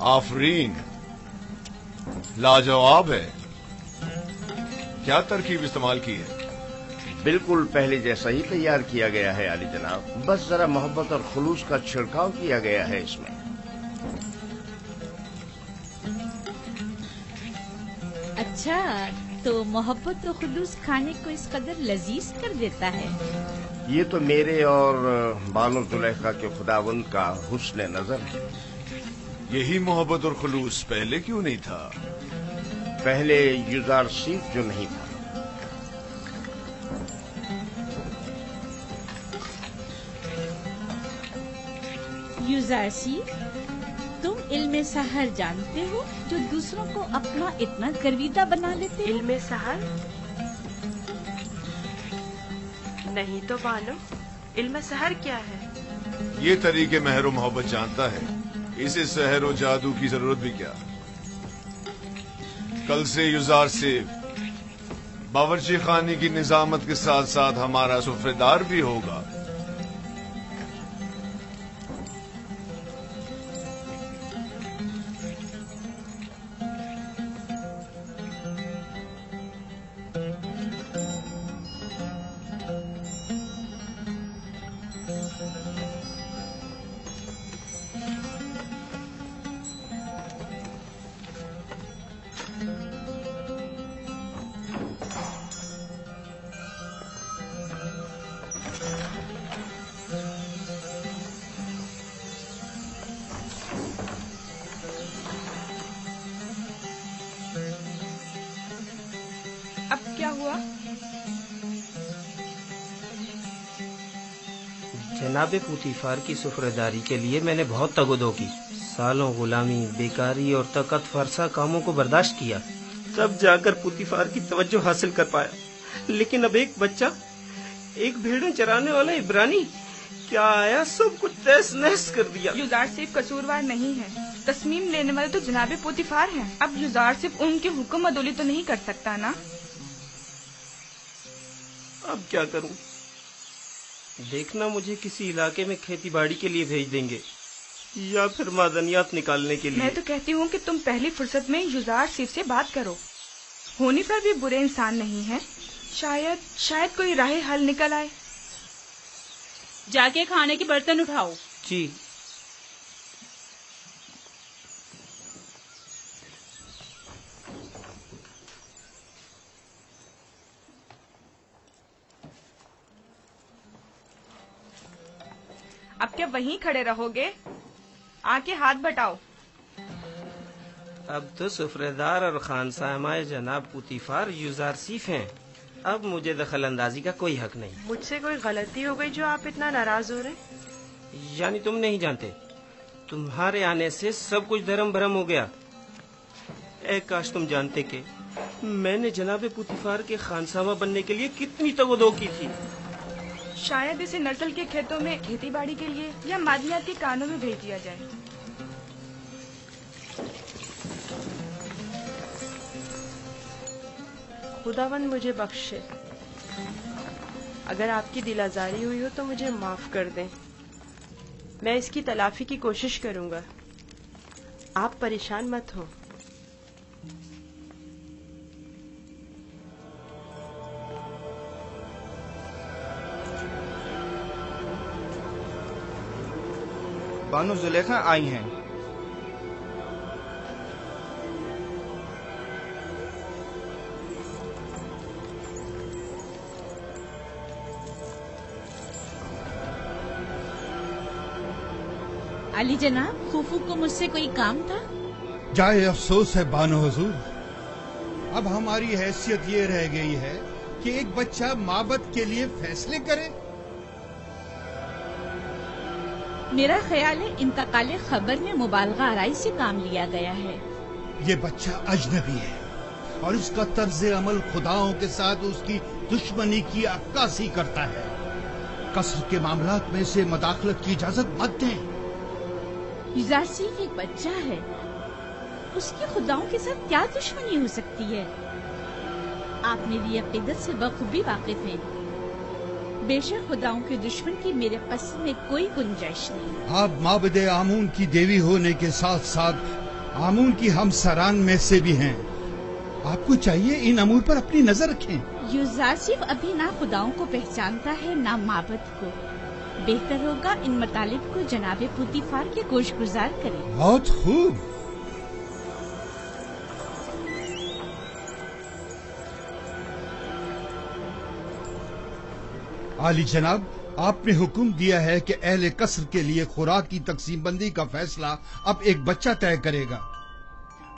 آفرین، لاجواب ہے. کیا ترکیب استعمال کی ہے؟ بالکل پہلے جیسا ہی تیار کیا گیا ہے عالی جناب، بس ذرا محبت اور خلوص کا چھڑکاؤ کیا گیا ہے اس میں. اچھا، تو محبت و خلوص کھانے کو اس قدر لذیذ کر دیتا ہے. یہ تو میرے اور بانو زلیخا کے خداوند کا حسن نظر ہے. یہی محبت اور خلوص پہلے کیوں نہیں تھا؟ پہلے یوزار سیف جو نہیں تھا. یوزارسی، تم علم سحر جانتے ہو جو دوسروں کو اپنا اتنا گرویدہ بنا لیتے؟ علم سحر؟ نہیں تو بانو، علم سحر کیا ہے؟ یہ طریقے مہر و محبت جانتا ہے، اسے سحر و جادو کی ضرورت بھی کیا. کل سے یوزار سیف باورچی خانے کی نظامت کے ساتھ ساتھ ہمارا سفرے دار بھی ہوگا. اب کیا ہوا؟ جناب پوتیفار کی سفرےداری کے لیے میں نے بہت تگ و دو کی، سالوں غلامی، بیکاری اور طاقت فرسا کاموں کو برداشت کیا، تب جا کر پوتیفار کی توجہ حاصل کر پایا. لیکن اب ایک بچہ، ایک بھیڑیں چرانے والا عبرانی کیا آیا، سب کچھ تہس نہس کر دیا. یوزار صرف قصوروار نہیں ہے، تصمیم لینے والے تو جناب پوتیفار ہیں. اب یوزار صرف ان کے حکم عدولی تو نہیں کر سکتا نا. اب کیا کروں؟ دیکھنا مجھے کسی علاقے میں کھیتی باڑی کے لیے بھیج دیں گے یا پھر معدنیات نکالنے کے لیے. میں تو کہتی ہوں کہ تم پہلی فرصت میں یوزار صرف سے بات کرو. ہونی پر بھی برے انسان نہیں ہیں، شاید کوئی راہ حل نکل آئے. جا کے کھانے کے برتن اٹھاؤ. جی. اب کیا وہیں کھڑے رہو گے؟ آ کے ہاتھ بٹاؤ. اب تو سفرےدار اور خانسامہ جناب پوتیفار یوزار سیف ہیں، اب مجھے دخل اندازی کا کوئی حق نہیں. مجھ سے کوئی غلطی ہو گئی جو آپ اتنا ناراض ہو رہے؟ یعنی تم نہیں جانتے، تمہارے آنے سے سب کچھ دھرم بھرم ہو گیا. اے کاش تم جانتے کہ میں نے جناب پوتیفار کے خانسامہ بننے کے لیے کتنی تگ و دو کی تھی. شاید اسے نسل کے کھیتوں میں کھیتی باڑی کے لیے یا معدنیات کے کانوں میں بھیج دیا جائے. خداوند مجھے بخشے، اگر آپ کی دل آزاری ہوئی ہو تو مجھے معاف کر دیں. میں اس کی تلافی کی کوشش کروں گا، آپ پریشان مت ہو. بانو زلیخا آئی ہیں. علی جناب، پھوپھو کو مجھ سے کوئی کام تھا؟ جائے افسوس ہے بانو حضور، اب ہماری حیثیت یہ رہ گئی ہے کہ ایک بچہ معبد کے لیے فیصلے کرے. میرا خیال ہے انتقال خبر میں مبالغہ آرائی سے کام لیا گیا ہے. یہ بچہ اجنبی ہے اور اس کا طرز عمل خداؤں کے ساتھ اس کی دشمنی کی عکاسی کرتا ہے. قصر کے معاملات میں اسے مداخلت کی اجازت مت دیں. یوزار صرف ایک بچہ ہے، اس کی خداؤں کے ساتھ کیا دشمنی ہو سکتی ہے؟ آپ میری عقیدت سے بخوبی واقف ہیں. بے شک خداؤں کے دشمن کی میرے قصد میں کوئی گنجائش نہیں. آپ معبد آمون کی دیوی ہونے کے ساتھ ساتھ आमून की हम सरान में से भी हैं। आपको चाहिए इन अमूर पर अपनी नजर रखें। युजार सिर्फ अभी ना खुदाओं को पहचानता है ना माबद को। बेहतर होगा इन मतालिब को जनाबे पुतीफार के गोशगुजार करें। बहुत खूब। आली जनाब, आपने हुक्म दिया है कि अहले कसर के लिए खुराक की तकसीम बंदी का फैसला अब एक बच्चा तय करेगा।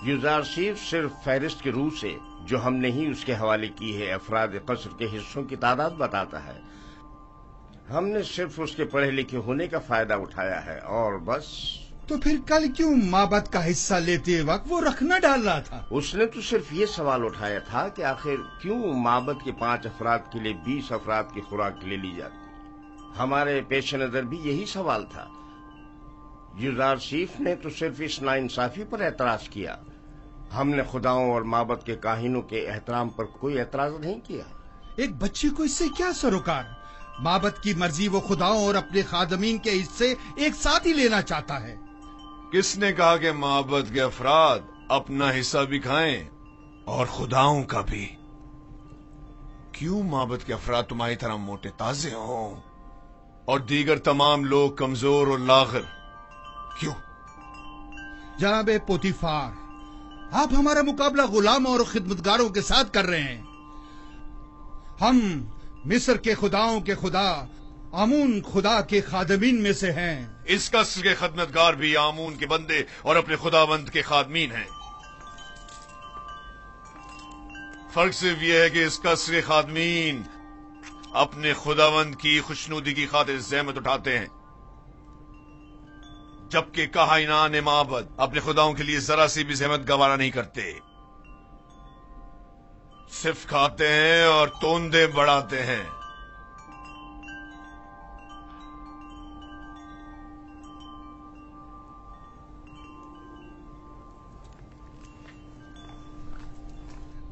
युजारसीफ सिर्फ फहरिस्त के रूह से जो हमने ही उसके हवाले की है अफराद कसर के हिस्सों की तादाद बताता है। हमने सिर्फ उसके पढ़े लिखे होने का फायदा उठाया है और बस। तो फिर कल क्यों माबद का हिस्सा लेते वक्त वो रखना डाल रहा था? उसने तो सिर्फ ये सवाल उठाया था कि आखिर क्यों माबद के 5 अफराद के लिए 20 अफराद की खुराक ले ली जाती। हमारे पेश नजर भी यही सवाल था। युजारसीफ ने तो सिर्फ इस नाइंसाफी पर एतराज किया। हमने खुदाओं और माबद के काहिनों के एहतराम पर कोई एतराज नहीं किया। एक बच्चे को इससे क्या सरोकार? माबद की मर्जी वो खुदाओं और अपने खादमीन के हिस्से एक साथ ही लेना चाहता है। किसने कहा कि माबद के अफराद अपना हिस्सा भी खाएं और खुदाओं का भी? क्यों माबद के अफराद तुम्हारी तरह मोटे ताजे हों और दीगर तमाम लोग कमजोर और लागर? क्यों? जनाबे पोतीफार, आप हमारा मुकाबला गुलामों और खिदमतगारों के साथ कर रहे हैं। हम मिस्र के खुदाओं के खुदा आमून खुदा के खादमीन में से हैं। इस कसर के खदमतगार भी आमून के बंदे और अपने खुदावंद के खादमीन हैं। फर्क सिर्फ यह है कि इस कसर के खादमीन अपने खुदावंद की खुशनुदी की खातिर ज़हमत उठाते हैं, जबकि काहिनान माबद अपने खुदाओं के लिए जरा सी भी ज़हमत गवारा नहीं करते। सिर्फ खाते हैं और तोंदे बढ़ाते हैं।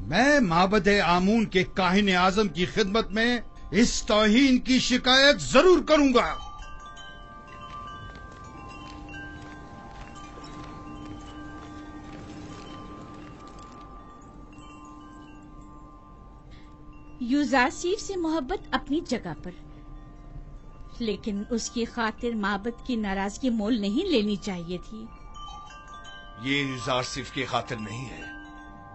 मैं माबद आमून के काहिन आजम की खिदमत में इस तौहीन की शिकायत जरूर करूंगा। युजारसीफ से मोहब्बत अपनी जगह पर, लेकिन उसकी खातिर माबद की नाराजगी मोल नहीं लेनी चाहिए थी। ये युजारसीफ की खातिर नहीं है,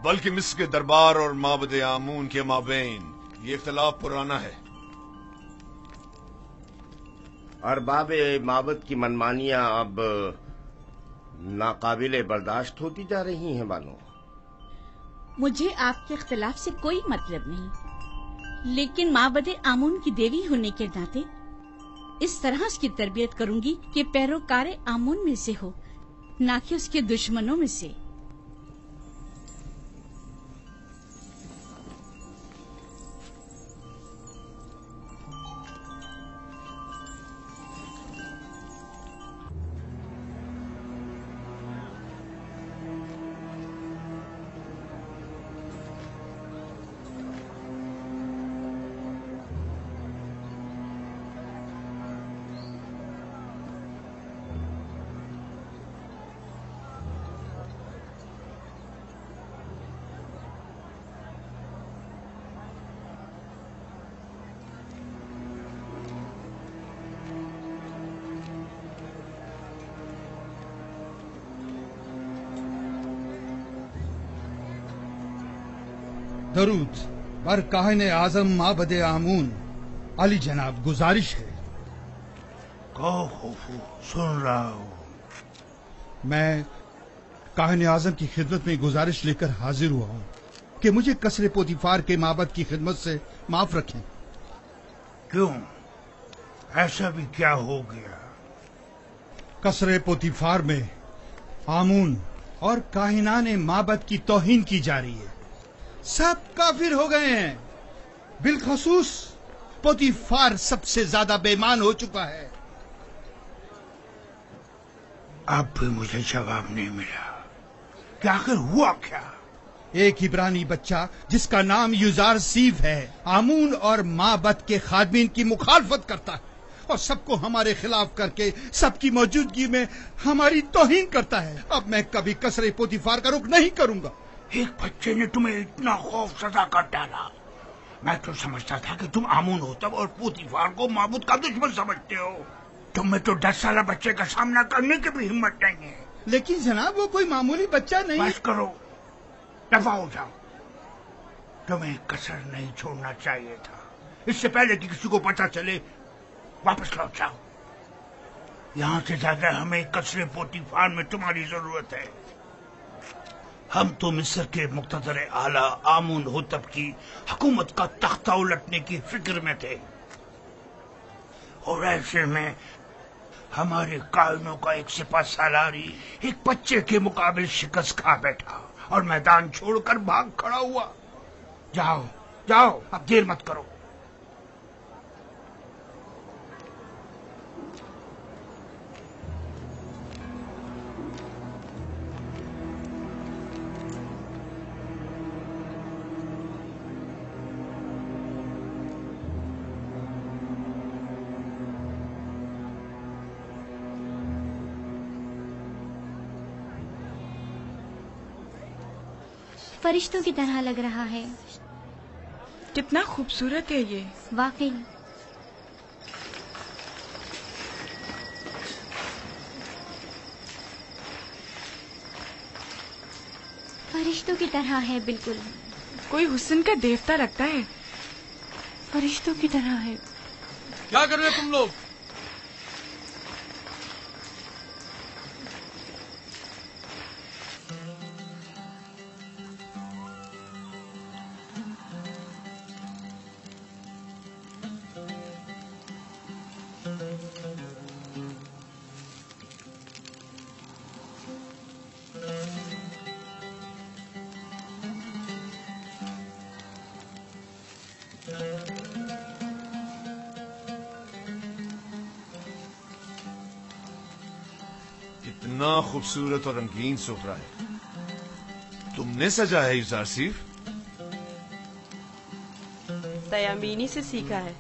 बल्कि मिस्र के दरबार और माबद आमून के माबैन ये इख्तिलाफ पुराना है। अरबाब माबद की मनमानियां अब नाकाबिले बर्दाश्त होती जा रही हैं बानो। मुझे आपके इख्तिलाफ से कोई मतलब नहीं, लेकिन माबद आमून की देवी होने के नाते इस तरह उसकी तरबियत करूंगी कि पैरोकार आमून में से हो, ना कि उसके दुश्मनों में से। दरूद पर काहिन आजम माबद आमून। अली जनाब, गुजारिश है। सुन रहा हूँ। मैं काहिन आजम की खिदमत में गुजारिश लेकर हाजिर हुआ हूँ कि मुझे कसरे पोतीफार के माबद की खिदमत से माफ रखें। क्यों? ऐसा भी क्या हो गया? कसरे पोतीफार में आमून और काहिनाने माबद की तौहीन की जा रही है। सब काफिर हो गए हैं। बिलखसूस पोतीफार सबसे ज्यादा बेईमान हो चुका है। अब भी मुझे जवाब नहीं मिला कि आखिर हुआ क्या? एक इब्रानी बच्चा जिसका नाम युजारसीफ है, आमून और माबद के खादमीन की मुखालफत करता है اور سب کو ہمارے خلاف کر کے سب کی موجودگی میں ہماری توہین کرتا ہے. اب میں کبھی قصر پوتیفار کا رخ نہیں کروں گا. ایک بچے نے تمہیں اتنا خوف زدہ کر ڈالا. میں تو سمجھتا تھا کہ تم آمون ہوتب اور پوتیفار کو معبود کا دشمن سمجھتے ہو. تم میں تو 10 سالہ بچے کا سامنا کرنے کی بھی ہمت نہیں ہے. لیکن جناب وہ کوئی معمولی بچہ نہیں. بس کرو، دفع ہو جاؤ. تمہیں قصر نہیں چھوڑنا چاہیے تھا. اس سے پہلے کہ کسی کو پتہ چلے واپس لوٹ جاؤ. یہاں سے زیادہ ہمیں قصر پوتیفار میں تمہاری ضرورت ہے. ہم تو مصر کے مقتدر اعلیٰ آمون ہوتب کی حکومت کا تختہ الٹنے کی فکر میں تھے، اور ایسے میں ہمارے قائدوں کا ایک سپہ سالاری ایک بچے کے مقابل شکست کھا بیٹھا اور میدان چھوڑ کر بھاگ کھڑا ہوا. جاؤ جاؤ، اب دیر مت کرو. فرشتوں کی طرح لگ رہا ہے. کتنا خوبصورت ہے یہ. واقعی. فرشتوں کی طرح ہے بالکل. کوئی حسن کا دیوتا لگتا ہے. فرشتوں کی طرح ہے. کیا کر رہے تم لوگ؟ اتنا خوبصورت اور رنگین سفرہ ہے. تم نے سجا ہے یوزارسیف؟ تیامینی سے سیکھا ہے.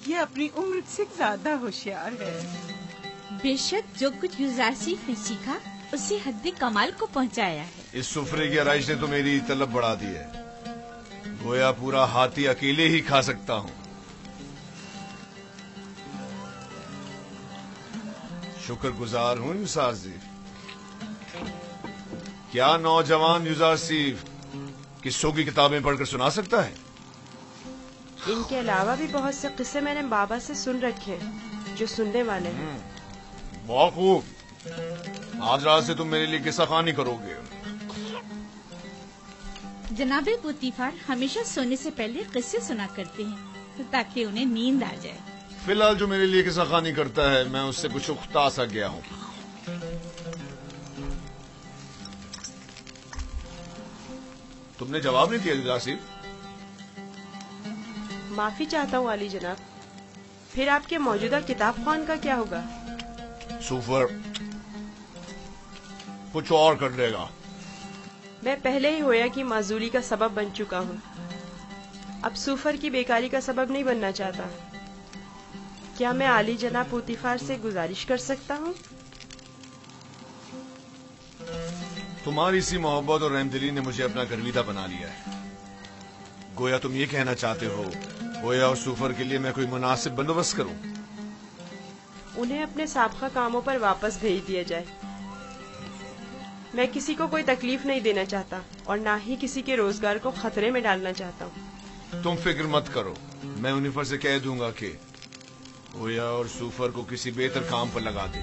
یہ اپنی عمر سے زیادہ ہوشیار ہے. بے شک جو کچھ یوزارسیف نے سیکھا اسے حد کمال کو پہنچایا ہے. اس سفرے کی آرائش نے تو میری طلب بڑھا دی ہے. گویا پورا ہاتھی اکیلے ہی کھا سکتا ہوں. شکر گزار ہوں یوزارسیف. کیا نوجوان یوزارسیف قصوں کی کتابیں پڑھ کر سنا سکتا ہے؟ ان کے علاوہ بھی بہت سے قصے میں نے بابا سے سن رکھے جو سننے والے ہیں. بہت خوب. آج رات سے تم میرے لیے قصہ خوانی کرو گے. جناب پوتیفار ہمیشہ سونے سے پہلے قصے سنا کرتے ہیں تاکہ انہیں نیند آ جائے. فی الحال جو میرے لیے قصہ خوانی کرتا ہے میں اس سے کچھ اختا سا گیا ہوں. تم نے جواب نہیں دیا یوزارسیف. معافی چاہتا ہوں علی جناب. پھر آپ کے موجودہ کتاب خوان کا کیا ہوگا؟ سوفر کچھ اور کر لے گا. میں پہلے ہی ہویا کی معذوری کا سبب بن چکا ہوں. اب سوفر کی بیکاری کا سبب نہیں بننا چاہتا. کیا میں علی جناب پوتیفار سے گزارش کر سکتا ہوں؟ تمہاری سی محبت اور رحمدلی نے مجھے اپنا گرویدہ بنا لیا ہے. گویا تم یہ کہنا چاہتے ہو گویا اور سوفر کے لیے میں کوئی مناسب بندوبست کروں. انہیں اپنے سابقہ کاموں پر واپس بھیج دیا جائے. میں کسی کو کوئی تکلیف نہیں دینا چاہتا اور نہ ہی کسی کے روزگار کو خطرے میں ڈالنا چاہتا ہوں. تم فکر مت کرو. میں انیفر سے کہہ دوں گا کہ گویا اور سوفر کو کسی بہتر کام پر لگا دے.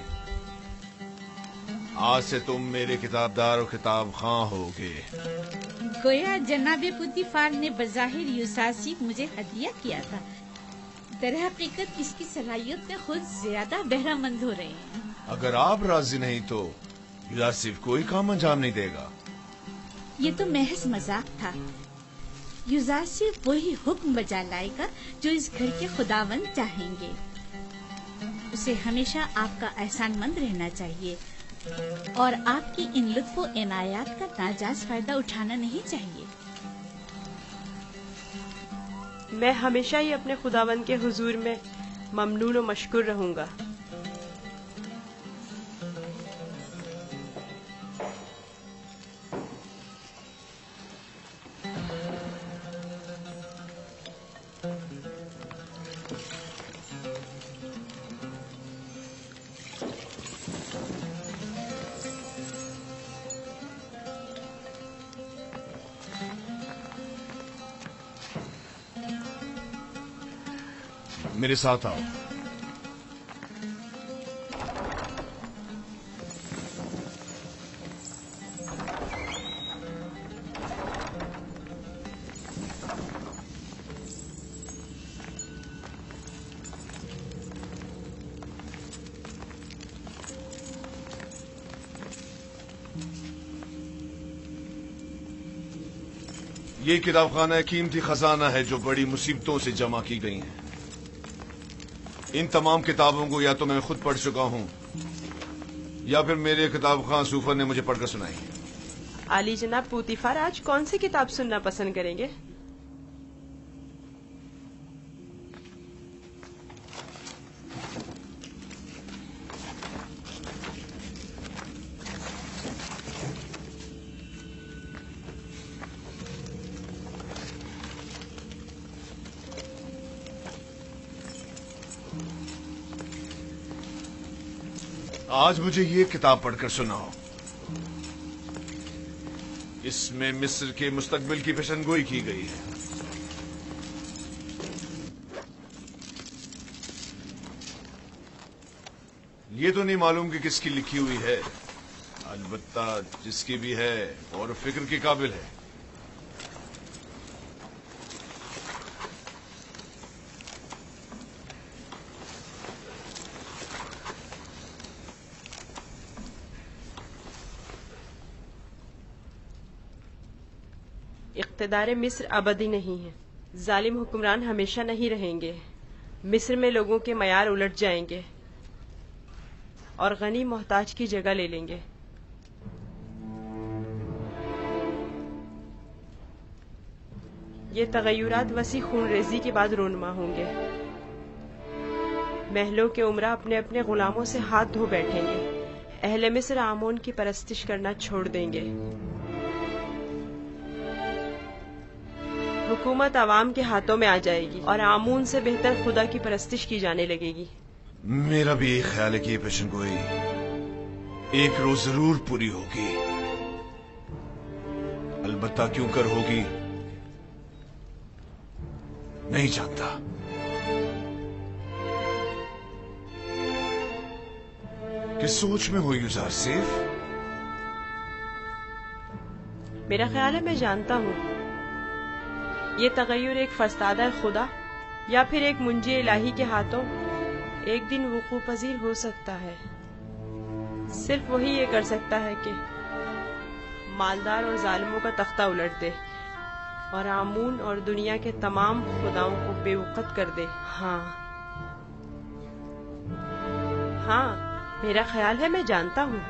آج سے تم میرے کتابدار اور کتاب خواں ہوگے. گویا جناب پوتیفار نے بظاہر یوزارسیف مجھے ہدیہ کیا تھا. در حقیقت اس کی صلاحیت میں خود زیادہ بہرہ مند ہو رہے ہیں. اگر آپ راضی نہیں تو یوزارسیف کوئی کام انجام نہیں دے گا. یہ تو محض مذاق تھا. یوزارسیف وہی حکم بجا لائے گا جو اس گھر کے خداوند چاہیں گے. اسے ہمیشہ آپ کا احسان مند رہنا چاہیے اور آپ کی ان لطف و عنایات کا ناجائز فائدہ اٹھانا نہیں چاہیے. میں ہمیشہ ہی اپنے خداوند کے حضور میں ममनून और मशकूर रहूंगा। मेरे साथ आओ। ये किताबखाना कीमती खजाना है जो बड़ी मुसीबतों से जमा की गई है। इन तमाम किताबों को या तो मैं खुद पढ़ चुका हूं या फिर मेरे किताब खां सूफर ने मुझे पढ़कर सुनाई। आली जनाब पूतीफार आज कौन सी किताब सुनना पसंद करेंगे? आज मुझे ये किताब पढ़कर सुनाओ। इसमें मिस्र के मुस्तकबिल की पेशनगोई की गई है। ये तो नहीं मालूम कि किसकी लिखी हुई है, अलबत्ता जिसकी भी है और फिक्र के काबिल है। इक़्तिदार मिस्र अबदी नहीं है। जालिम हुक्मरान हमेशा नहीं रहेंगे। मिस्र में लोगों के मयार उलट जाएंगे और गनी मोहताज की जगह ले लेंगे। ये तगय्युरात वसी खूनरेजी के बाद रोनमा होंगे। महलों के उमरा अपने अपने गुलामों से हाथ धो बैठेंगे। अहले मिस्र आमून की परस्तिश करना छोड़ देंगे। हुकूमत आवाम के हाथों में आ जाएगी और आमून से बेहतर खुदा की परस्तिश की जाने लगेगी। मेरा भी एक ख्याल है कि ये पेशनगोई एक रोज जरूर पूरी होगी। अलबत्ता क्यों कर होगी नहीं जानता। किस सोच में हो युजार सेफ? मेरा ख्याल है मैं जानता हूँ। ये तगय्युर एक फरस्तादा खुदा या फिर एक मुंजी इलाही के हाथों एक दिन वुकू पजीर हो सकता है। सिर्फ वही ये कर सकता है कि मालदार और जालिमों का तख्ता उलट दे और आमून और दुनिया के तमाम खुदाओं को बेवकत कर दे। हाँ, मेरा ख्याल है मैं जानता हूँ।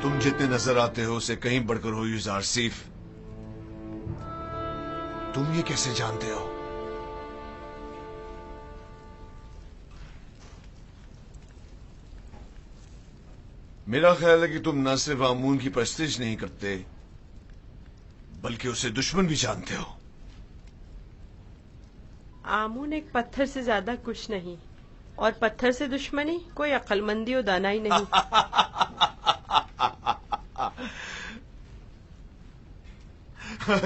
तुम जितने नजर आते हो उसे कहीं बढ़कर हो युजार सीफ। तुम ये कैसे जानते हो? मेरा ख्याल है कि तुम न सिर्फ आमून की परस्तिश नहीं करते बल्कि उसे दुश्मन भी जानते हो। आमून एक पत्थर से ज्यादा कुछ नहीं और पत्थर से दुश्मनी कोई अक्लमंदी और दानाई नहीं।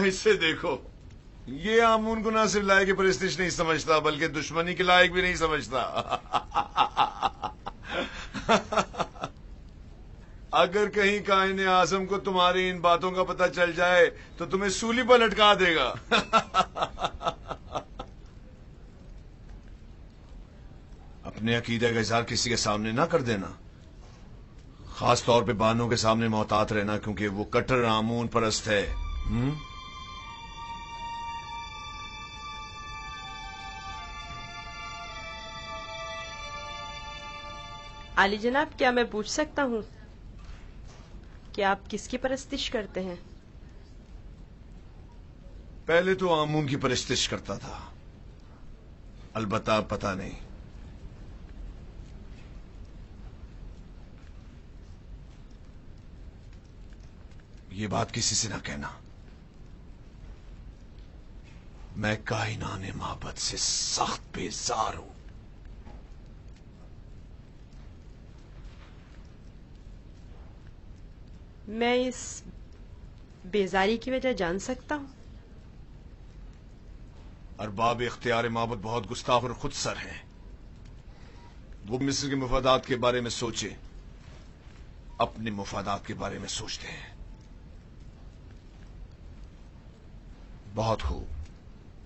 इसे देखो, ये आमून को ना सिर्फ लायक परस्तिश नहीं समझता बल्कि दुश्मनी के लायक भी नहीं समझता। अगर कहीं कायने आजम को तुम्हारी इन बातों का पता चल जाए तो तुम्हें सूली पर लटका देगा। अपने अकीदे का इजहार किसी के सामने ना कर देना, खास तौर पे बानों के सामने मोहतात रहना, क्योंकि वो कट्टर आमून परस्त है। आली जनाब, क्या मैं पूछ सकता हूँ कि आप किसकी परस्तिश करते हैं? पहले तो आमून की परस्तिश करता था, अलबत्ता पता नहीं। ये बात किसी से ना कहना। मैं कायनाने मोहब्बत से सख्त बेजार हूं। मैं इस बेजारी की वजह जान सकता हूं? अरबाब इख्तियार मोहब्बत बहुत गुस्ताख और खुदसर हैं। वो मिस्र के मुफादात के बारे में सोचे, अपने मुफादात के बारे में सोचते हैं। बहुत खूब,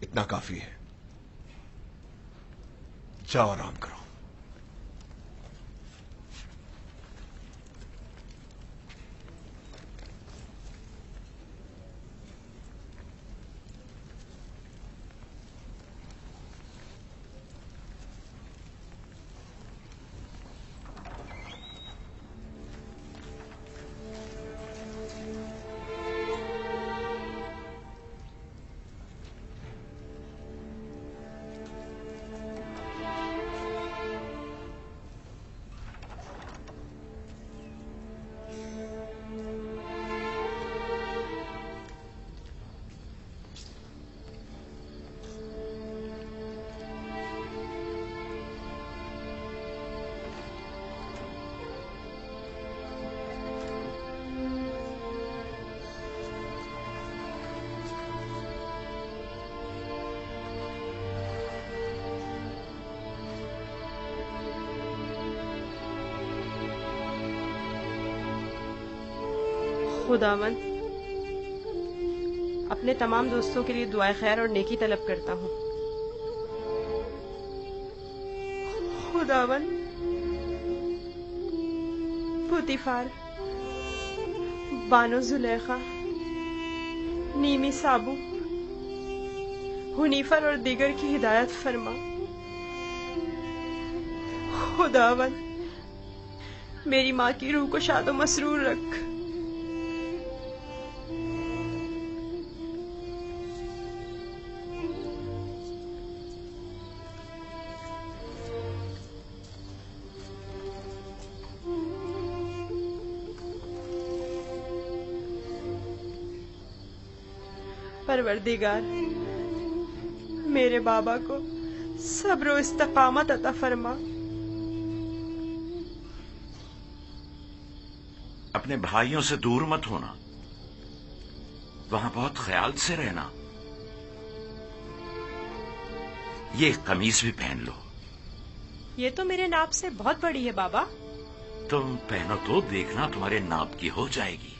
इतना काफी है। जाओ आराम करो। खुदावन, अपने तमाम दोस्तों के लिए दुआए खैर और नेकी तलब करता हूँ। खुदावन, पुतीफार, बानो जुलेखा, नीमी साबू, हुनीफर और दीगर की हिदायत फरमा। खुदावन, मेरी माँ की रूह को शादो मसरूर रख। परवरदिगार, मेरे बाबा को सब्र और इस्तकामत अता फरमा। अपने भाइयों से दूर मत होना, वहां बहुत ख्याल से रहना। ये कमीज भी पहन लो। ये तो मेरे नाप से बहुत बड़ी है बाबा। तुम पहनो तो देखना तुम्हारे नाप की हो जाएगी।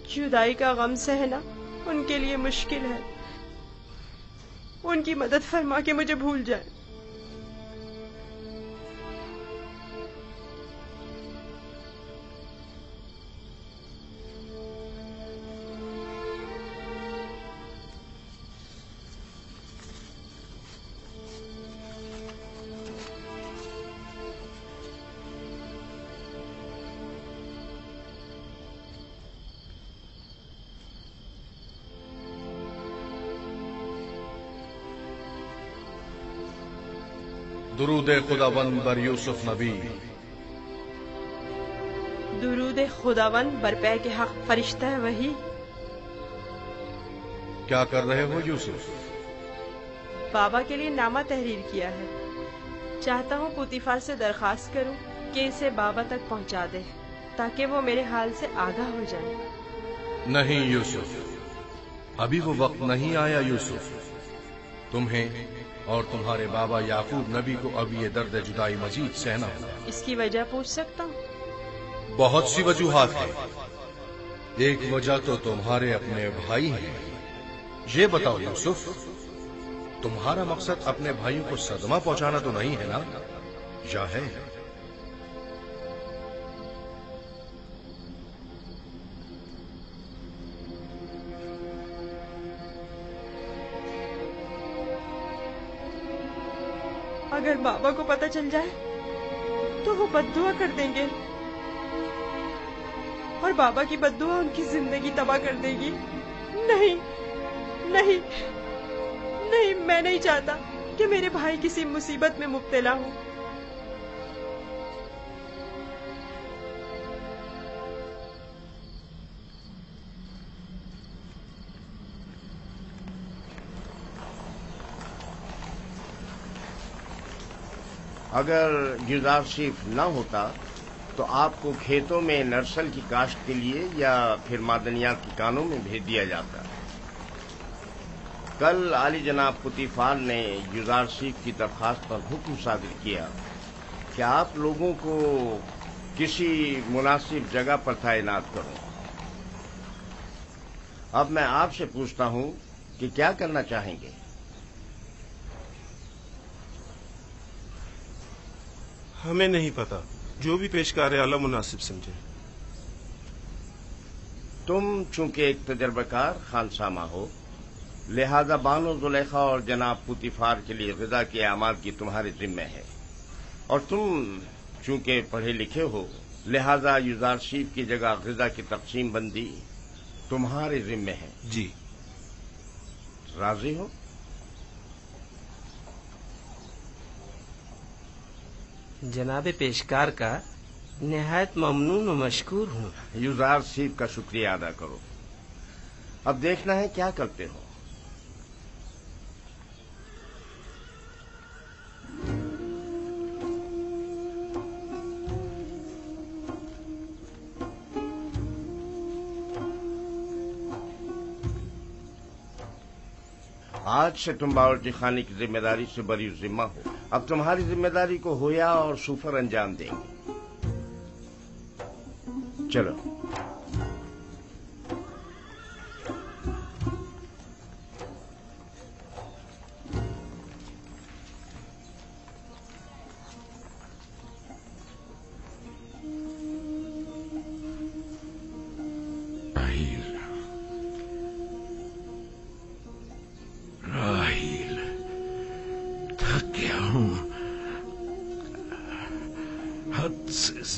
जुदाई का गम सहना उनके लिए मुश्किल है। उनकी मदद फरमा के मुझे भूल जाए। दुरूद खुदावन बर यूसुफ नबी। दुरूद खुदावन बरपै के हक फरिश्ता है वही। क्या कर रहे हो यूसुफ? बाबा के लिए नामा तहरीर किया है। चाहता हूँ पुतीफार से दरखास्त करूँ कि इसे बाबा तक पहुँचा दे, ताकि वो मेरे हाल से आगाह हो जाए। नहीं यूसुफ, अभी वो वक्त नहीं आया यूसुफ। तुम्हें और तुम्हारे बाबा याकूब नबी को अब ये दर्द जुदाई मजीद सहना होगा। इसकी वजह पूछ सकता हूँ? बहुत सी वजूहात हैं। एक वजह तो तुम्हारे अपने भाई हैं। ये बताओ यूसुफ, तुम्हारा मकसद अपने भाइयों को सदमा पहुंचाना तो नहीं है ना, या है? अगर बाबा को पता चल जाए तो वो बद्दुआ कर देंगे, और बाबा की बद्दुआ उनकी जिंदगी तबाह कर देगी। नहीं नहीं نہیں، میں نہیں چاہتا کہ میرے بھائی کسی مصیبت میں مبتلا ہو۔ اگر یوزارشیف نہ ہوتا تو آپ کو کھیتوں میں نرسل کی کاشت کے لیے یا پھر معدنیات کی کانوں میں بھیج دیا جاتا۔ کل عالی جناب پوتیفار نے یوزارشیف کی درخواست پر حکم صادر کیا کہ آپ لوگوں کو کسی مناسب جگہ پر تعینات کروں۔ اب میں آپ سے پوچھتا ہوں کہ کیا کرنا چاہیں گے؟ ہمیں نہیں پتا، جو بھی پیشکار اعلیٰ مناسب سمجھے۔ تم چونکہ ایک تجربہ کار خانسامہ ہو، لہذا بانو زلیخا اور جناب پوتیفار کے لیے غذا کے اعمال کی تمہارے ذمہ ہے، اور تم چونکہ پڑھے لکھے ہو، لہذا یوزارشیف کی جگہ غذا کی تقسیم بندی تمہارے ذمہ ہے۔ جی۔ راضی ہو؟ جناب پیشکار کا نہایت ممنون و مشکور ہوں۔ یوزارشیف کا شکریہ ادا کرو۔ اب دیکھنا ہے کیا کرتے ہو۔ آج سے تم باورچی خانے کی ذمہ داری سے بری ذمہ ہو۔ اب تمہاری ذمہ داری کو ہویا اور سوفر انجام دیں گے۔ چلو۔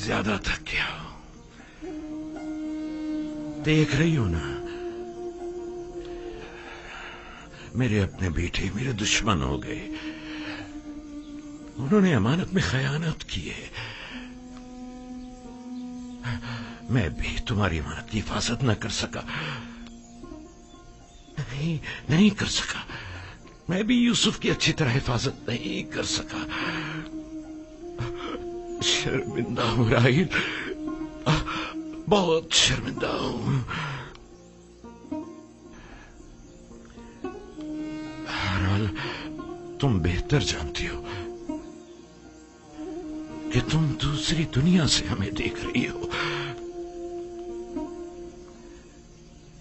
زیادہ تھک گیا ہوں۔ دیکھ رہی ہو نا، میرے اپنے بیٹے میرے دشمن ہو گئے، انہوں نے امانت میں خیانت کی ہے۔ میں بھی تمہاری امانت کی حفاظت نہ کر سکا، نہیں کر سکا۔ میں بھی یوسف کی اچھی طرح حفاظت نہیں کر سکا۔ شرمندہ ہوں راہیل، بہت شرمندہ ہوں۔ بہرحال تم بہتر جانتی ہو کہ تم دوسری دنیا سے ہمیں دیکھ رہی ہو۔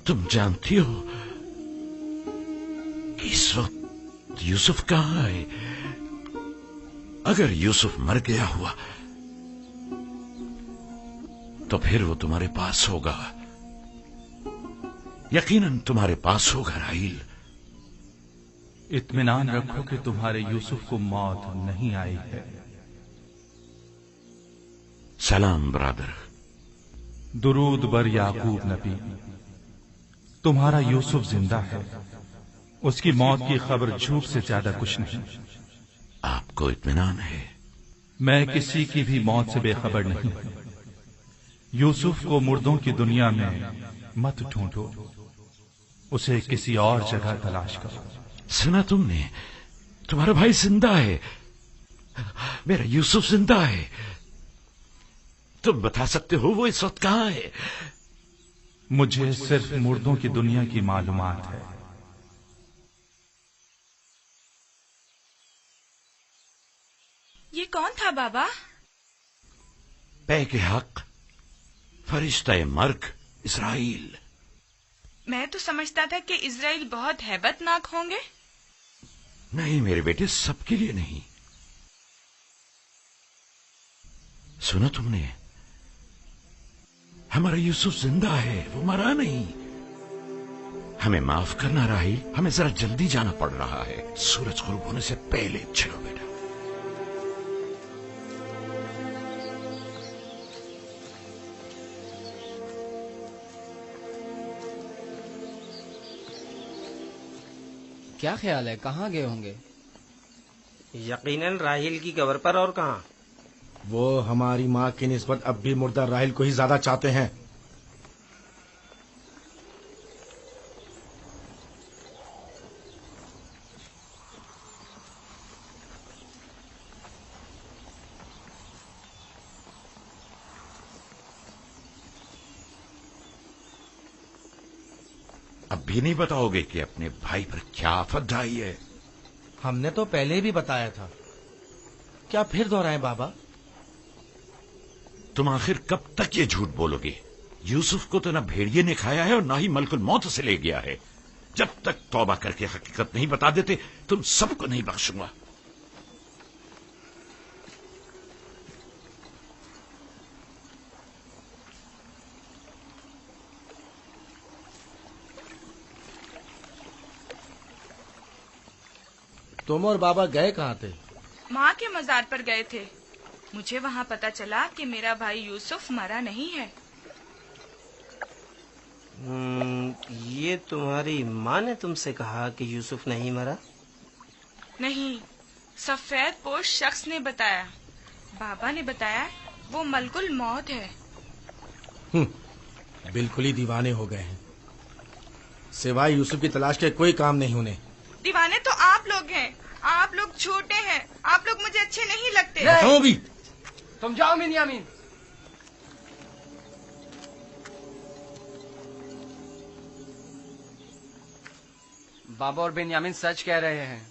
تم جانتی ہو کہ اس وقت یوسف کہاں ہے۔ اگر یوسف مر گیا ہوا تو پھر وہ تمہارے پاس ہوگا، یقیناً تمہارے پاس ہوگا راہیل۔ اطمینان رکھو کہ تمہارے یوسف کو موت نہیں آئی ہے۔ سلام برادر۔ درود بر یعقوب نبی۔ تمہارا یوسف زندہ ہے، اس کی موت کی خبر جھوٹ سے زیادہ کچھ نہیں۔ آپ کو اطمینان ہے؟ میں کسی کی بھی موت سے بے خبر نہیں ہوں۔ یوسف کو مردوں کی دنیا میں مت ڈھونڈو، اسے کسی اور جگہ تلاش کرو۔ سنا تم نے؟ تمہارا بھائی زندہ ہے، میرا یوسف زندہ ہے۔ تم بتا سکتے ہو وہ اس وقت کہاں ہے؟ مجھے صرف مردوں کی دنیا کی معلومات ہے۔ یہ کون تھا بابا؟ پے کے حق، فرشتہ مرگ اسرائیل۔ میں تو سمجھتا تھا کہ اسرائیل بہت ہیبت ناک ہوں گے۔ نہیں میرے بیٹے، سب کے لیے نہیں۔ سنا تم نے؟ ہمارا یوسف زندہ ہے، وہ مرا نہیں۔ ہمیں معاف کرنا راہیل، ہمیں ذرا جلدی جانا پڑ رہا ہے، سورج غروب ہونے سے پہلے۔ چلو بیٹا۔ کیا خیال ہے کہاں گئے ہوں گے؟ یقیناً راحیل کی قبر پر، اور کہاں؟ وہ ہماری ماں کی نسبت اب بھی مردہ راحیل کو ہی زیادہ چاہتے ہیں۔ اب بھی نہیں بتاؤ گے کہ اپنے بھائی پر کیا آفت ڈھائی ہے؟ ہم نے تو پہلے بھی بتایا تھا، کیا پھر دہرائیں بابا؟ تم آخر کب تک یہ جھوٹ بولو گے؟ یوسف کو تو نہ بھیڑیے نے کھایا ہے اور نہ ہی ملک الموت سے لے گیا ہے۔ جب تک توبہ کر کے حقیقت نہیں بتا دیتے تم سب کو نہیں بخشوں گا۔ تم اور بابا گئے کہاں تھے؟ ماں کے مزار پر گئے تھے۔ مجھے وہاں پتا چلا کہ میرا بھائی یوسف مرا نہیں ہے۔ یہ تمہاری ماں نے تم سے کہا کہ یوسف نہیں مرا؟ نہیں، سفید پوش شخص نے بتایا۔ بابا نے بتایا وہ ملک الموت ہے۔ بالکل ہی دیوانے ہو گئے ہیں، سوائے یوسف کی تلاش کے کوئی کام نہیں انہیں۔ دیوانے تو آپ لوگ ہیں، آپ لوگ جھوٹے ہیں، آپ لوگ مجھے اچھے نہیں لگتے۔ بھی تم جاؤ بنیامین۔ بابا اور بنیامین سچ کہہ رہے ہیں۔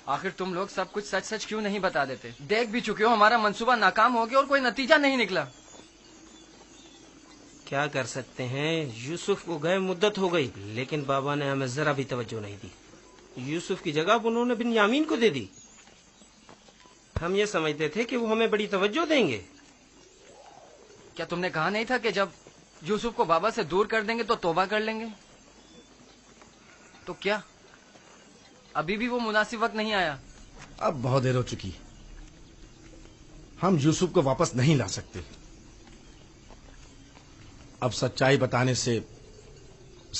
آخر تم لوگ سب کچھ سچ سچ کیوں نہیں بتا دیتے؟ دیکھ بھی چکے ہو ہمارا منصوبہ ناکام ہو گیا اور کوئی نتیجہ نہیں نکلا۔ کیا کر سکتے ہیں، یوسف کو گئے مدت ہو گئی، لیکن بابا نے ہمیں ذرا بھی توجہ نہیں دی۔ یوسف کی جگہ انہوں نے بنیامین کو دے دی۔ ہم یہ سمجھتے تھے کہ وہ ہمیں بڑی توجہ دیں گے۔ کیا تم نے کہا نہیں تھا کہ جب یوسف کو بابا سے دور کر دیں گے تو توبہ کر لیں گے؟ تو کیا ابھی بھی وہ مناسب وقت نہیں آیا؟ اب بہت دیر ہو چکی، ہم یوسف کو واپس نہیں لا سکتے۔ اب سچائی بتانے سے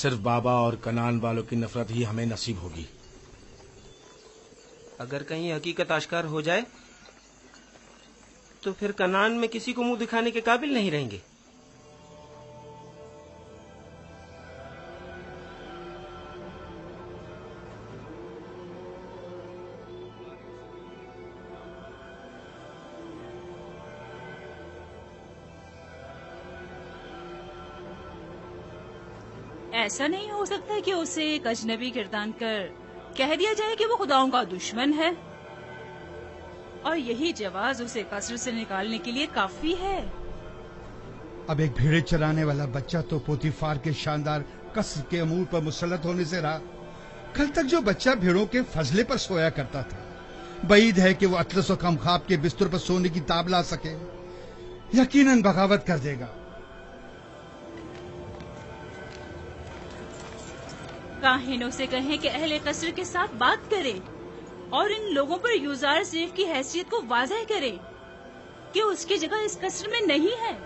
صرف بابا اور کنان والوں کی نفرت ہی ہمیں نصیب ہوگی۔ اگر کہیں حقیقت آشکار ہو جائے تو پھر کنان میں کسی کو منہ دکھانے کے قابل نہیں رہیں گے۔ ایسا نہیں ہو سکتا کہ اسے ایک اجنبی گردان کر کہہ دیا جائے کہ وہ خداؤں کا دشمن ہے، اور یہی جواز اسے قصر سے نکالنے کے لیے کافی ہے۔ اب ایک بھیڑے چرانے والا بچہ تو پوتیفار کے شاندار قصر کے امور پر مسلط ہونے سے رہا۔ کل تک جو بچہ بھیڑوں کے فضلے پر سویا کرتا تھا، بعید ہے کہ وہ اطلس و خمخاب کے بستر پر سونے کی تاب لا سکے۔ یقیناً بغاوت کر دے گا۔ کاہنوں سے کہیں کہ اہل قصر کے ساتھ بات کرے اور ان لوگوں پر یوزار صیف کی حیثیت کو واضح کرے کہ اس کی جگہ اس قصر میں نہیں ہے۔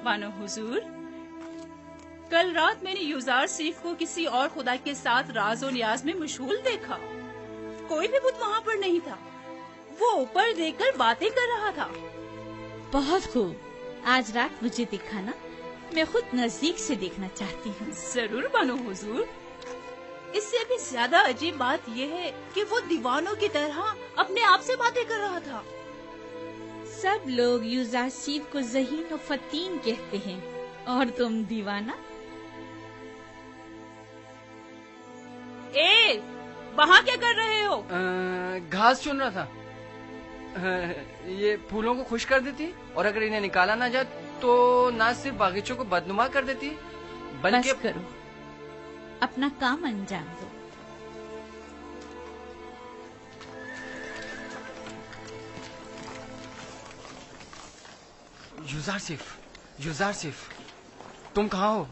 بانو حضور، کل رات میں نے یوزار صیف کو کسی اور خدا کے ساتھ راز و نیاز میں مشغول دیکھا۔ کوئی بھی بت وہاں پر نہیں تھا، وہ اوپر دیکھ کر باتیں کر رہا تھا۔ بہت خوب، آج رات مجھے دکھانا، میں خود نزدیک سے دیکھنا چاہتی ہوں۔ ضرور بانو حضور۔ اس سے بھی زیادہ عجیب بات یہ ہے کہ وہ دیوانوں کی طرح اپنے آپ سے باتیں کر رہا تھا۔ سب لوگ یوزار صیف کو ذہین و فتین کہتے ہیں، اور تم دیوانہ۔ وہاں کیا کر رہے ہو؟ گھاس چن رہا تھا۔ یہ پھولوں کو خشک کر دیتی، اور اگر انہیں نکالا نہ جائے تو نہ صرف باغیچوں کو بدنما کر دیتی بلکہ… بس کرو، अपना काम अंजाम दो। युजारसिफ, तुम कहाँ हो?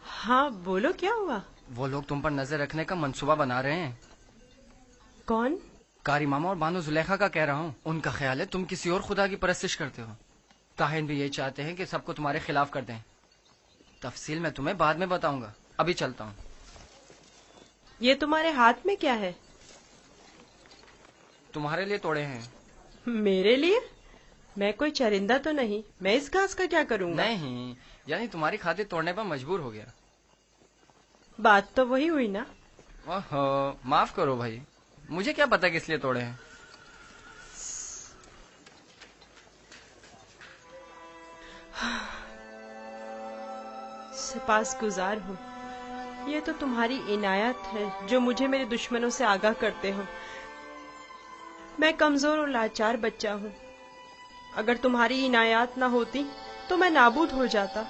हाँ बोलो, क्या हुआ? वो लोग तुम पर नजर रखने का मंसूबा बना रहे हैं। कौन? कारी मामा और बानो जुलेखा का कह रहा हूँ। उनका ख्याल है तुम किसी और खुदा की परस्तिश करते हो। काहिन भी यही चाहते हैं कि सबको तुम्हारे खिलाफ कर दें। तफसील मैं तुम्हें बाद में बताऊंगा, अभी चलता हूँ। ये तुम्हारे हाथ में क्या है? तुम्हारे लिए तोड़े हैं। मेरे लिए? मैं कोई चरिंदा तो नहीं, मैं इस घास का क्या करूँगा? नहीं, यानी तुम्हारी खातिर तोड़ने पर मजबूर हो गया। बात तो वही हुई ना। ओहो, माफ करो भाई, मुझे क्या पता किस लिए तोड़े हैं। सिपासगुजार हूँ। ये तो तुम्हारी इनायत है जो मुझे मेरे दुश्मनों से आगाह करते हो। मैं कमजोर और लाचार बच्चा हूँ। अगर तुम्हारी इनायत ना होती तो मैं नाबूद हो जाता।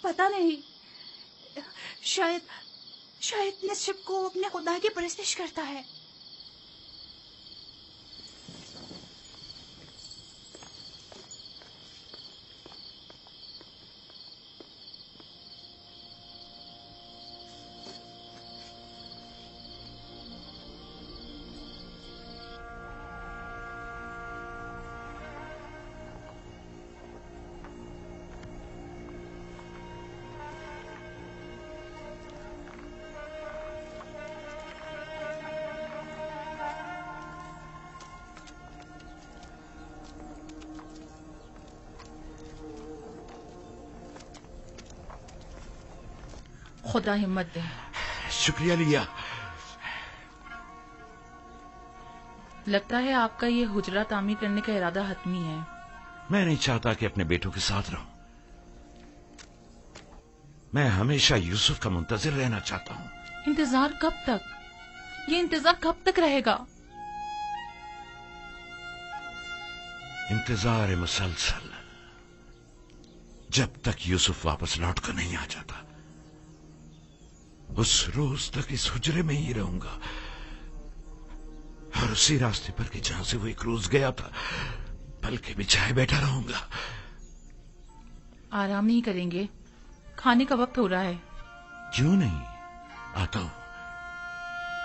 पता नहीं, शायद नसीब को अपने खुदा की परस्तिश करता है। खुदा हिम्मत दे। शुक्रिया लिया। लगता है आपका ये हुजरा तामीर करने का इरादा हतमी है। मैं नहीं चाहता कि अपने बेटों के साथ रहूं। मैं हमेशा यूसुफ का मुंतजिर रहना चाहता हूं। इंतजार कब तक? ये इंतजार कब तक रहेगा? इंतजार मुसलसल, जब तक यूसुफ वापस लौट कर नहीं आ जाता। उस रोज तक इस हुजरे में ही रहूंगा और उसी रास्ते पर कि जहां से वो एक रोज गया था पलके बिछाए बैठा रहूंगा। आराम नहीं करेंगे? खाने का वक्त हो रहा है। क्यों नहीं, आता हूं।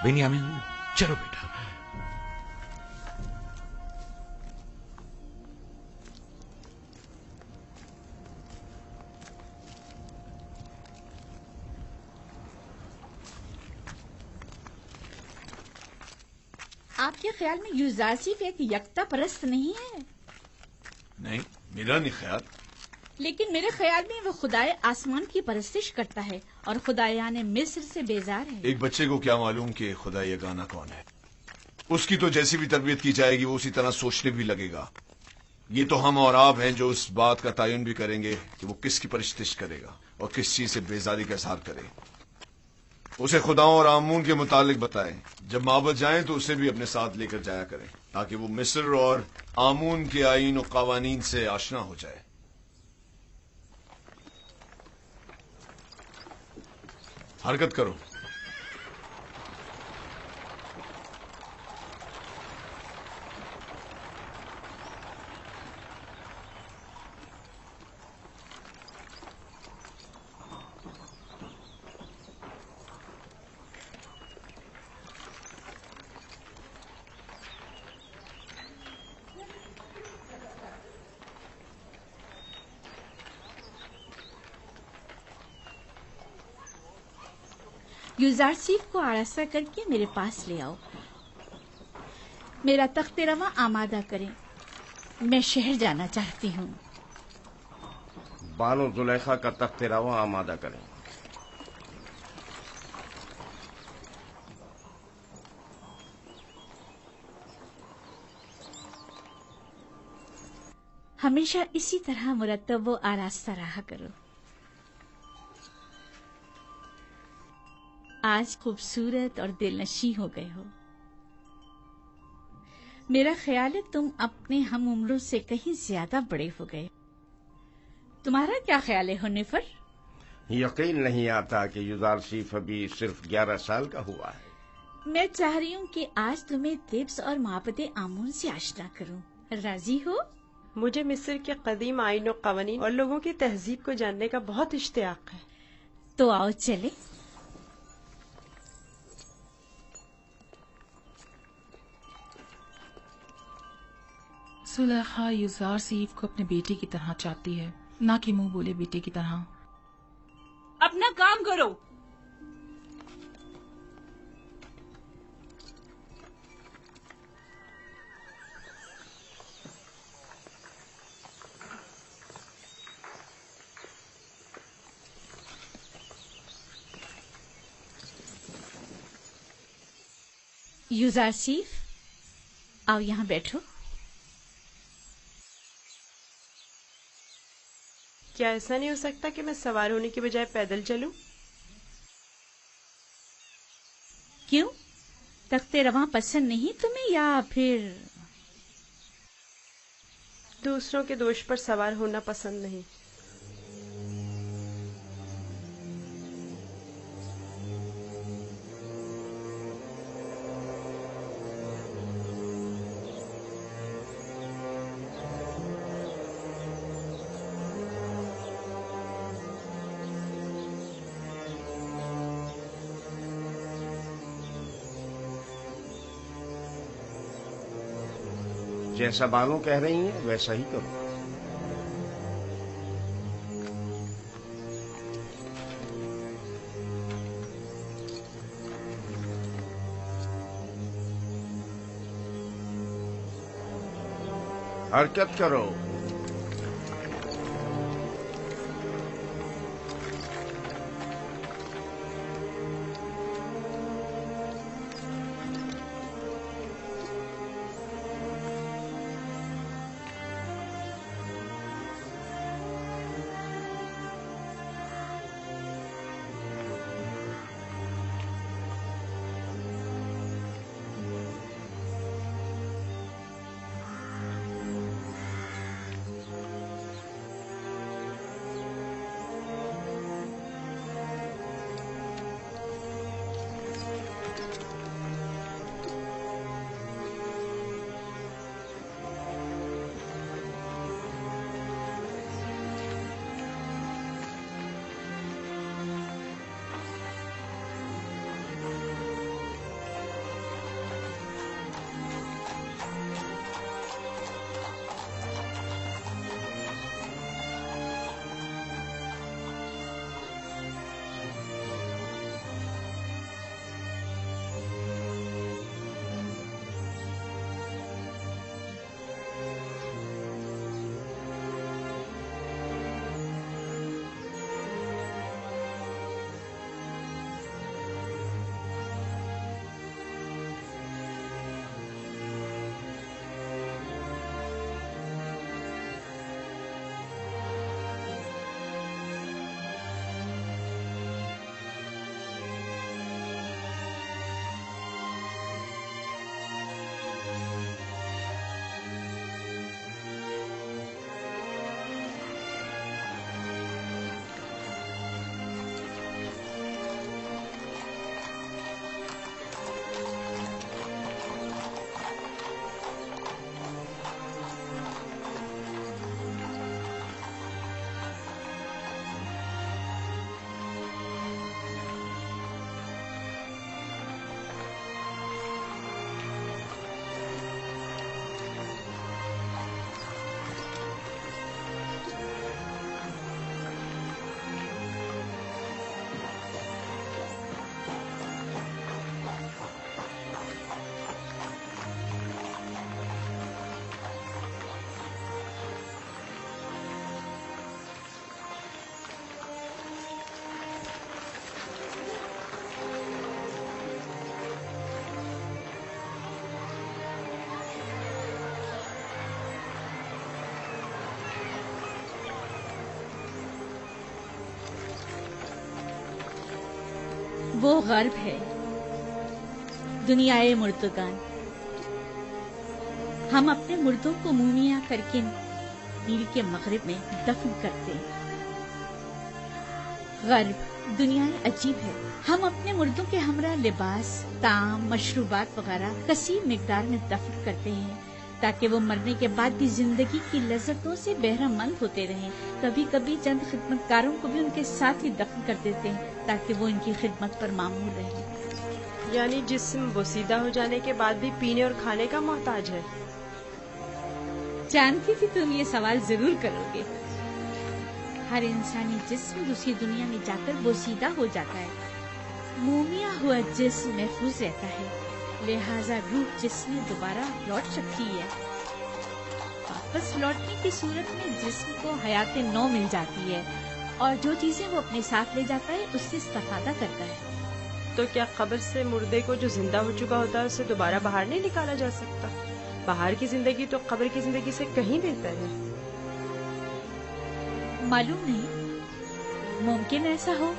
बेनियामिन, चलो बेटा। आपके ख्याल में युजारसिफ एक यकता परस्त नहीं है? नहीं, मेरा नहीं ख्याल। लेकिन मेरे ख्याल में वो खुदाए आसमान की परस्तिश करता है और खुदायाने मिस्र से बेजार है। एक बच्चे को क्या मालूम कि खुदा ये गाना कौन है। उसकी तो जैसी भी तरबियत की जाएगी वो उसी तरह सोचने भी लगेगा। ये तो हम और आप हैं जो उस बात का तयन भी करेंगे कि वो किसकी परस्तिश करेगा और किस चीज से बेजारी का इजहार करे। उसे खुदाओं और आमून के मुतालिक बताएं। जब माबद जाएं तो उसे भी अपने साथ लेकर जाया करें ताकि वो मिस्र और आमून के आईन और कवानीन से आशना हो जाए। हरकत करो। युजारसिफ को आरास्ता करके मेरे पास ले आओ। मेरा तख्त रवा आमादा करें। मैं शहर जाना चाहती हूँ। बानो जुलेखा का तख्त रवा आमादा करें। हमेशा इसी तरह मुरत्तब व आरास्ता रहा करो। आज खूबसूरत और दिलनशी हो गए हो। मेरा ख्याल है तुम अपने हम उम्रों से कहीं ज्यादा बड़े हो गए। तुम्हारा क्या ख्याल है हुनिफर? यकीन नहीं आता कि युजारसीफ अभी सिर्फ 11 साल का हुआ है। मैं चाह रही हूँ कि आज तुम्हें तिब्स और माबद आमून से आशना करूँ। राजी हो? मुझे मिस्र के कदीम आईन और कवानीन और लोगों की तहजीब को जानने का बहुत इश्तियाक है। तो आओ चले। सुलेखा युजारसीफ को अपने बेटे की तरह चाहती है, ना कि मुंह बोले बेटे की तरह। अपना काम करो। युजारसीफ, आओ यहाँ बैठो। क्या ऐसा नहीं हो सकता कि मैं सवार होने की बजाय पैदल चलूं? क्यों? तख्ते रवां पसंद नहीं तुम्हें या फिर दूसरों के दोष पर सवार होना पसंद नहीं। जैसा बानो कह रही हैं वैसा ही करो। हरकत करो। वो गर्ब है, दुनियाए मुर्दगान। हम अपने मुर्दों को मुमिया करके नील के मगरिब में दफन करते हैं। गर्ब दुनियाए अजीब है, हम अपने मुर्दों के हमरा लिबास, ताम, मशरूबात वगैरह कसीर मिकदार में दफन करते हैं ताकि वो मरने के बाद भी जिंदगी की लज्जतों से बहरामंद होते रहें। कभी कभी चंद खिदमतकारों को भी उनके साथ ही दफन कर देते हैं ताकि वो इनकी खिदमत पर मामूल रहें। यानी जिस्म बोसीदा हो जाने के बाद भी पीने और खाने का मोहताज है। जानती थी तुम ये सवाल जरूर करोगे। हर इंसानी जिस्म दूसरी दुनिया में जाकर बोसीदा हो जाता है। मोमिया हुआ जिस्म महफूज रहता है, लिहाजा रूह जिस्म दोबारा लौट सकती है। वापस लौटने की सूरत में जिस्म को हयात नौ मिल जाती है और जो चीजें वो अपने साथ ले जाता है उससे इस्तेफादा करता है। तो क्या कब्र से मुर्दे को जो जिंदा हो चुका होता है उसे दोबारा बाहर नहीं निकाला जा सकता? बाहर की जिंदगी तो कब्र की जिंदगी से कहीं बेहतर है। मालूम नहीं, मुमकिन ऐसा हो।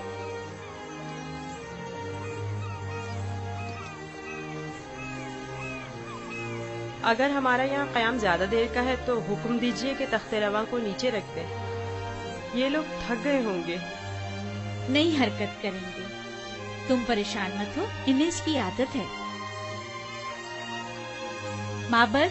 अगर हमारा यहाँ क़याम ज्यादा देर का है तो हुक्म दीजिए कि तख्ते रवा को नीचे रख दें। ये लोग थक गए होंगे। नई हरकत करेंगे, तुम परेशान मत हो, इन्हें इसकी आदत है। माबद